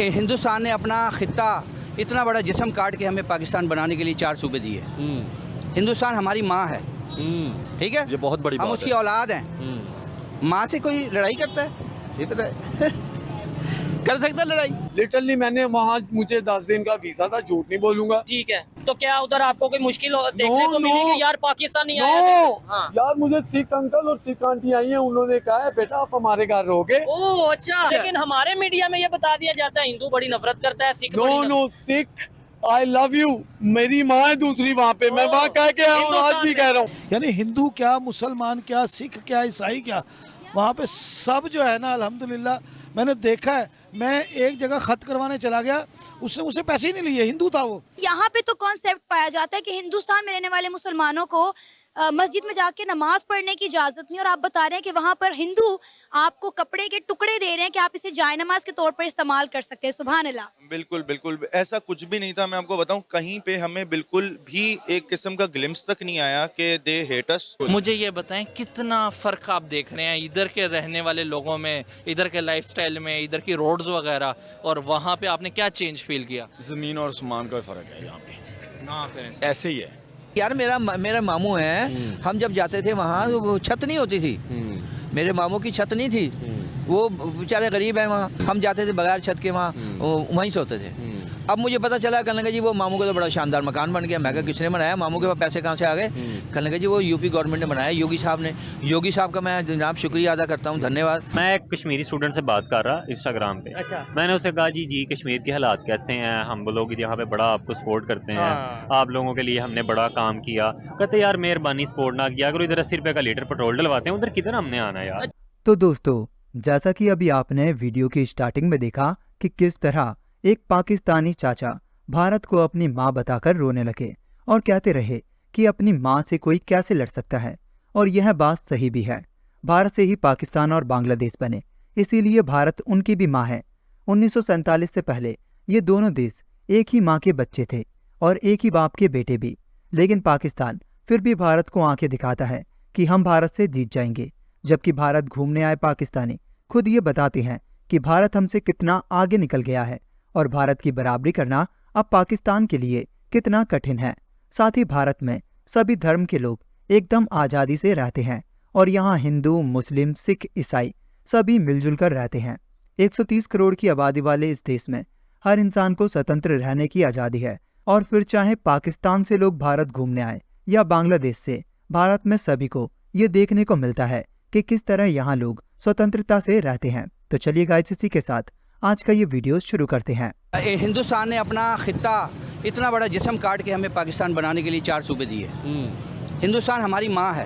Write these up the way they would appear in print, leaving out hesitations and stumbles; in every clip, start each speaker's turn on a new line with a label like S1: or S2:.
S1: हिंदुस्तान ने अपना खित्ता इतना बड़ा जिस्म काट के हमें पाकिस्तान बनाने के लिए 4 सूबे दिए। हिंदुस्तान हमारी माँ है, ठीक है,
S2: ये बहुत बड़ी
S1: हम
S2: बात
S1: उसकी
S2: है।
S1: औलाद हैं। माँ से कोई लड़ाई करता है? ये पता है कर सकता है लड़ाई?
S3: लिटरली मैंने वहाँ, मुझे 10 दिन का वीजा था, झूठ नहीं बोलूंगा।
S4: ठीक है, तो क्या उधर आपको कोई मुश्किल देखने को मिली कि यार पाकिस्तानी आया
S3: नो
S4: हाँ।
S3: यार, मुझे सिख अंकल और सिख आंटी आई हैं, उन्होंने कहा है बेटा आप हमारे घर रहोगे।
S4: ओह अच्छा, लेकिन हमारे मीडिया में ये बता दिया जाता है हिंदू बड़ी नफरत करता है, Sikh
S3: no no Sikh, I love you, मेरी माँ है दूसरी वहाँ पे, मैं वहाँ कह के आया हूँ, आज भी कह रहा हूँ।
S5: यानी हिंदू क्या, मुसलमान क्या, सिख क्या, ईसाई क्या, वहाँ पे सब जो है ना अल्हम्दुलिल्लाह मैंने देखा है। मैं एक जगह खत करवाने चला गया, उसने मुझसे पैसे ही नहीं लिए, हिंदू था वो।
S6: यहाँ पे तो कॉन्सेप्ट पाया जाता है कि हिंदुस्तान में रहने वाले मुसलमानों को मस्जिद में जाके नमाज पढ़ने की इजाजत नहीं, और आप बता रहे हैं कि वहाँ पर हिंदू आपको कपड़े के टुकड़े दे रहे हैं कि आप इसे जाय नमाज के तौर पर इस्तेमाल कर सकते हैं। सुभान अल्लाह।
S2: बिल्कुल बिल्कुल ऐसा कुछ भी नहीं था। मैं आपको बताऊं, कहीं पे हमें बिल्कुल भी एक किस्म का ग्लिम्स तक नहीं आया कि दे हेट अस।
S7: मुझे ये बताएं कितना फ़र्क आप देख रहे हैं इधर के रहने वाले लोगों में, इधर के लाइफस्टाइल में, इधर की रोड्स वगैरह, और वहाँ पे आपने क्या चेंज फील किया?
S8: जमीन और आसमान का फ़र्क है यहाँ पे
S7: ना
S8: ऐसे ही है
S1: यार मेरा मामू है, हम जब जाते थे वहाँ वो छत नहीं होती थी, मेरे मामू की छत नहीं थी, वो बेचारे गरीब हैं, वहाँ हम जाते थे बगैर छत के, वहाँ वहीं सोते थे। अब मुझे पता चला, कहने लगा जी वो मामू का तो बड़ा शानदार मकान बन गया। मैं कहा किसने बनाया, मामू के पास पैसे कहाँ से आ गए? कहने लगा जी वो यूपी गवर्नमेंट ने बनाया, योगी साहब ने। योगी साहब का मैं जनाब शुक्रिया अदा करता हूँ, धन्यवाद।
S9: मैं एक कश्मीरी स्टूडेंट से बात कर रहा इंस्टाग्राम पे। अच्छा। मैंने उसे कहा जी कश्मीर के हालात कैसे हैं, हम लोग यहाँ पे बड़ा आपको सपोर्ट करते हैं, आप लोगों के लिए हमने बड़ा काम किया। कहते यार मेहरबानी सपोर्ट ना किया करो, इधर 80 रुपये का लीटर पेट्रोल डलवाते हैं, उधर किधर हमने आना यार।
S10: तो दोस्तों, जैसा कि अभी आपने वीडियो की स्टार्टिंग में देखा कि किस तरह एक पाकिस्तानी चाचा भारत को अपनी माँ बताकर रोने लगे और कहते रहे कि अपनी माँ से कोई कैसे लड़ सकता है। और यह बात सही भी है, भारत से ही पाकिस्तान और बांग्लादेश बने, इसीलिए भारत उनकी भी माँ है। 1947 से पहले ये दोनों देश एक ही माँ के बच्चे थे और एक ही बाप के बेटे भी, लेकिन पाकिस्तान फिर भी भारत को आंखें दिखाता है कि हम भारत से जीत जाएंगे, जबकि भारत घूमने आए पाकिस्तानी खुद ये बताते हैं कि भारत हमसे कितना आगे निकल गया है और भारत की बराबरी करना अब पाकिस्तान के लिए कितना कठिन है। साथ ही भारत में सभी धर्म के लोग एकदम आज़ादी से रहते हैं और यहाँ हिंदू, मुस्लिम, सिख, ईसाई सभी मिलजुल कर रहते हैं। 130 करोड़ की आबादी वाले इस देश में हर इंसान को स्वतंत्र रहने की आज़ादी है, और फिर चाहे पाकिस्तान से लोग भारत घूमने आए या बांग्लादेश से, भारत में सभी को ये देखने को मिलता है कि किस तरह यहाँ लोग स्वतंत्रता से रहते हैं। तो चलिए गाइस, इसी के साथ आज का ये वीडियो शुरू करते हैं।
S1: हिंदुस्तान ने अपना खित्ता इतना बड़ा जिस्म काट के हमें पाकिस्तान बनाने के लिए 4 सूबे दिए। हिंदुस्तान हमारी माँ है,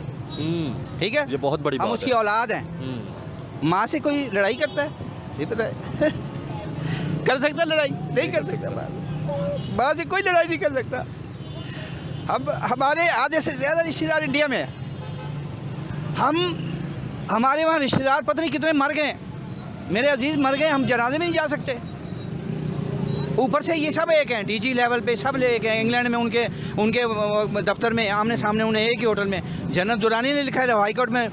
S1: ठीक है,
S2: ये बहुत बड़ी
S1: हम
S2: बात
S1: उसकी
S2: है।
S1: औलाद हैं। माँ से कोई लड़ाई करता है? ये पता है कर सकता है लड़ाई? नहीं कर सकता। माँ से कोई लड़ाई नहीं कर सकता। हमारे आधे से ज़्यादा रिश्तेदार इंडिया में है। हमारे वहाँ रिश्तेदार पता नहीं कितने मर गए, मेरे अजीज़ मर गए, हम जनाजे में नहीं जा सकते। ऊपर से ये सब एक हैं, डीजी लेवल पे सब एक हैं। इंग्लैंड में उनके दफ्तर में आमने सामने उन्हें एक ही होटल में जनरल दुरानी ने लिखा है, हाई कोर्ट में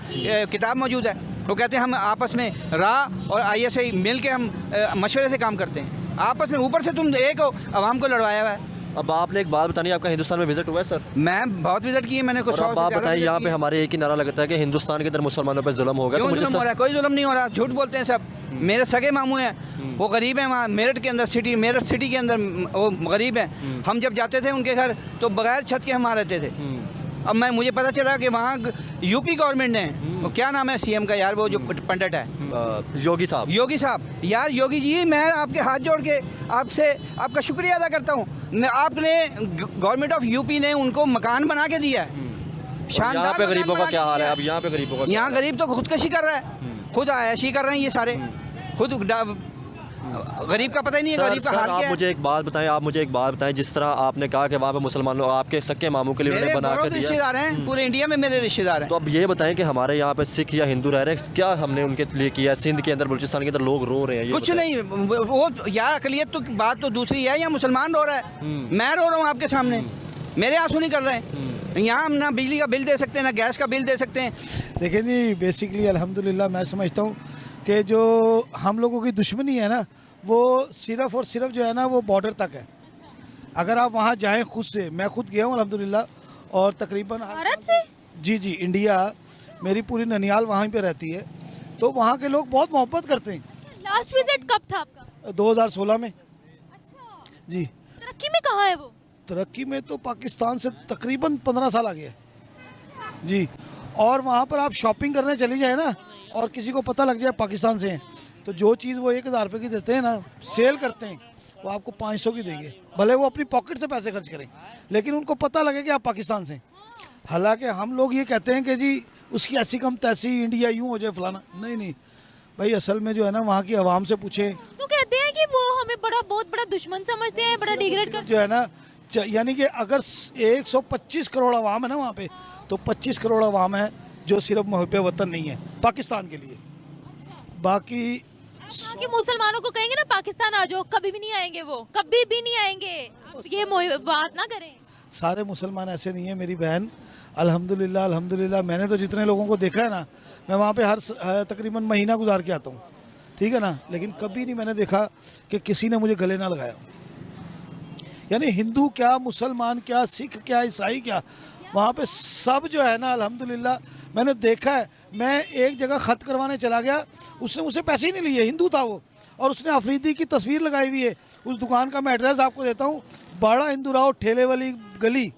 S1: किताब मौजूद है। वो कहते हैं हम आपस में रा और ISI मिल के हम मशवरे से काम करते हैं आपस में। ऊपर से तुम एक हो, आवाम को लड़वाया हुआ है।
S2: अब आपने एक बात बतानी, आपका हिंदुस्तान में विजिट हुआ है सर?
S1: मैं बहुत विजिट की है, मैंने कुछ।
S2: आप बताएं, यहाँ पे हमारे एक ही नारा लगता है कि हिंदुस्तान के अंदर मुसलमानों पे जुल्म होगा। तो मुझे
S1: हो रहा है? कोई जुल्म नहीं हो रहा, झूठ बोलते हैं सब। मेरे सगे मामू हैं, वो गरीब हैं, वहाँ मेरठ के अंदर मेरठ सिटी के अंदर वो गरीब हैं। हम जब जाते थे उनके घर तो बगैर छत के हम वहाँ रहते थे। अब मुझे पता चला कि वहाँ यूपी गवर्नमेंट ने, वो क्या नाम है CM का यार, वो जो पंडित है,
S2: योगी साहब।
S1: यार योगी जी, मैं आपके हाथ जोड़ के आपसे आपका शुक्रिया अदा करता हूँ। आपने गवर्नमेंट ऑफ यूपी ने उनको मकान बना के दिया है। शानदार।
S2: यहाँ पे गरीबों का क्या हाल है? अब यहाँ पे गरीबों का,
S1: यहाँ गरीब तो खुदकशी कर रहा है, खुद आयशी कर रहे हैं ये सारे, खुद गरीब का पता ही नहीं है गरीब का हाल क्या है।
S2: आप मुझे एक बात बताएं, जिस तरह आपने कहा कि वहाँ पे मुसलमान लोग आपके सक्के मामू के लिए उन्होंने बना के दिया,
S1: रिश्तेदार हैं, पूरे इंडिया में मेरे रिश्तेदार हैं।
S2: तो अब ये बताएं कि हमारे यहाँ पे सिख या हिंदू रह रहे हैं, क्या हमने उनके लिए किया? सिंध के अंदर, बलूचिस्तान के अंदर लोग रो रहे हैं।
S1: कुछ नहीं, वो यार अकलियत तो बात तो दूसरी है, या मुसलमान रो रहा है, मैं रो रहा हूँ आपके सामने, मेरे आंसू नहीं कर रहे हैं। यहाँ हम ना बिजली का बिल दे सकते हैं, ना गैस का बिल दे सकते हैं।
S5: देखिए जी, बेसिकली अल्हम्दुलिल्लाह मैं समझता हूँ कि जो हम लोगों की दुश्मनी है ना, वो सिर्फ और सिर्फ जो है ना वो बॉर्डर तक है। अगर आप वहाँ जाएं खुद से, मैं खुद गया हूँ अल्हम्दुलिल्लाह, और तकरीबन
S6: भारत से?
S5: जी इंडिया, मेरी पूरी ननियाल वहाँ पे रहती है, तो वहाँ के लोग बहुत मोहब्बत करते हैं।
S6: लास्ट विजिट कब था आपका?
S5: 2016 में। जी।
S6: तरक्की में कहाँ है वो?
S5: तरक्की में तो पाकिस्तान से तकरीबन 15 साल आगे है जी। और वहाँ पर आप शॉपिंग करने चली जाए ना, और किसी को पता लग जाए पाकिस्तान से हैं, तो जो चीज़ वो 1000 रुपये की देते हैं ना, सेल करते हैं, वो आपको 500 की देंगे, भले वो अपनी पॉकेट से पैसे खर्च करें, लेकिन उनको पता लगे कि आप पाकिस्तान से हैं। हालांकि हम लोग ये कहते हैं कि जी उसकी ऐसी कम तैसी, इंडिया यूँ हो जाए फलाना, नहीं भाई, असल में जो है ना वहाँ की आवाम से पूछे
S6: तो कहते हैं कि वो हमें बहुत बड़ा दुश्मन समझते हैं, बड़ा डिग्रेड करते
S5: जो है ना, यानी कि अगर 125 करोड़ आवाम है ना वहाँ पे, तो 25 करोड़ आवाम है जो सिर्फ मुहब्बे वतन नहीं है पाकिस्तान के लिए। बाकी
S6: हैं कि मुसलमानों को कहेंगे ना पाकिस्तान आ जाओ, कभी भी नहीं आएंगे, वो कभी भी नहीं आएंगे। आप ये बात ना करें।
S5: सारे मुसलमान ऐसे नहीं है मेरी बहन, अल्हम्दुलिल्लाह। मैंने तो जितने लोगों को देखा है ना, मैं वहाँ पे हर तकरीबन महीना गुजार के आता हूँ, ठीक है ना, लेकिन कभी नहीं मैंने देखा कि किसी ने मुझे गले ना लगाया। यानी हिंदू क्या, मुसलमान क्या, सिख क्या, ईसाई क्या, वहाँ पे सब जो है ना अल्हम्दुलिल्लाह मैंने देखा है। मैं एक जगह ख़त करवाने चला गया, उसने मुझसे पैसे ही नहीं लिए, हिंदू था वो, और उसने अफरीदी की तस्वीर लगाई हुई है। उस दुकान का मैं एड्रेस आपको देता हूँ, बड़ा हिंदू राव ठेले वाली गली,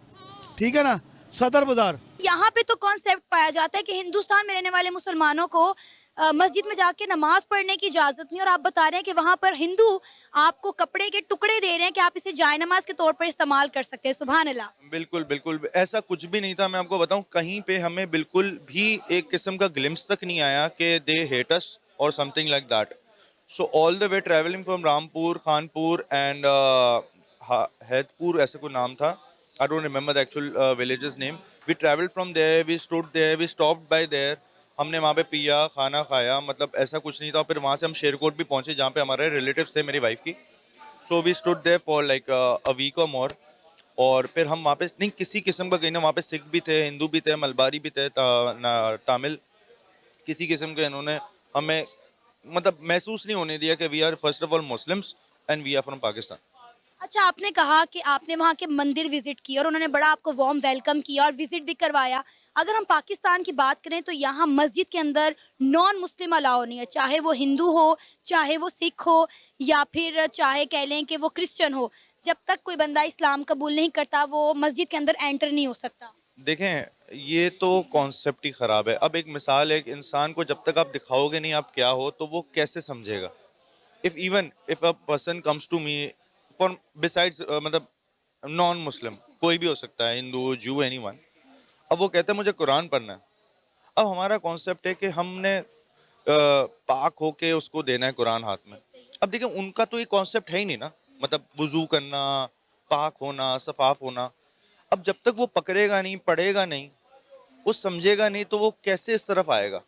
S5: ठीक है ना, सदर बाजार।
S6: यहाँ पे तो कॉन्सेप्ट पाया जाता है कि हिंदुस्तान में रहने वाले मुसलमानों को मस्जिद में जाके नमाज पढ़ने की इजाजत नहीं, और आप बता रहे हैं कि वहाँ पर हिंदू आपको कपड़े के टुकड़े दे रहे हैं कि आप इसे जाय नमाज के तौर पर इस्तेमाल कर सकते हैं। सुभान अल्लाह।
S2: बिल्कुल ऐसा कुछ भी नहीं था। मैं आपको बताऊं, कहीं पे हमें बिल्कुल भी एक किस्म का ग्लिम्स तक नहीं आया कि दे हेट अस और something like that. So all the way travelling from Rampur, Khanpur and Haidpur, ऐसे कोई नाम था, I don't remember the actual villages name. We travelled from there, we stood there, we stopped by there, हमने वहाँ पे पिया, खाना खाया, मतलब ऐसा कुछ नहीं था। फिर वहाँ से हम शेरकोट भी पहुँचे जहाँ पे हमारे रिलेटिव्स थे मेरी वाइफ की। So we stood there for like a week और मोर। और फिर हम वहाँ पे नहीं किसी किस्म का, कहीं ना वहाँ पे सिख भी थे, हिंदू भी थे, मलबारी भी थे, तमिल, किसी किस्म के इन्होंने हमें मतलब महसूस नहीं होने दिया कि we are first of all Muslims and we are from Pakistan.
S6: अच्छा, आपने कहा कि आपने वहाँ के मंदिर विजिट किया और उन्होंने बड़ा आपको वार्म वेलकम किया और विजिट भी करवाया। अगर हम पाकिस्तान की बात करें तो यहाँ मस्जिद के अंदर नॉन मुस्लिम अलाउ नहीं है, चाहे वो हिंदू हो, चाहे वो सिख हो, या फिर चाहे कह लें कि वो क्रिश्चियन हो। जब तक कोई बंदा इस्लाम कबूल नहीं करता वो मस्जिद के अंदर एंटर नहीं हो सकता।
S2: देखें, ये तो कॉन्सेप्ट ही ख़राब है। अब एक मिसाल है, एक इंसान को जब तक आप दिखाओगे नहीं आप क्या हो, तो वो कैसे समझेगा। If a person comes to me for besides मतलब नॉन मुस्लिम, कोई भी हो सकता है, हिंदू, जू, एनीवन, अब वो कहता है मुझे कुरान पढ़ना है। अब हमारा कॉन्सेप्ट है कि हमने पाक होके उसको देना है कुरान हाथ में। अब देखिए, उनका तो ये कॉन्सेप्ट है ही नहीं ना, मतलब वुजू करना, पाक होना, सफाफ होना। अब जब तक वो पकड़ेगा नहीं, पढ़ेगा नहीं, वो समझेगा नहीं, तो वो कैसे इस तरफ आएगा।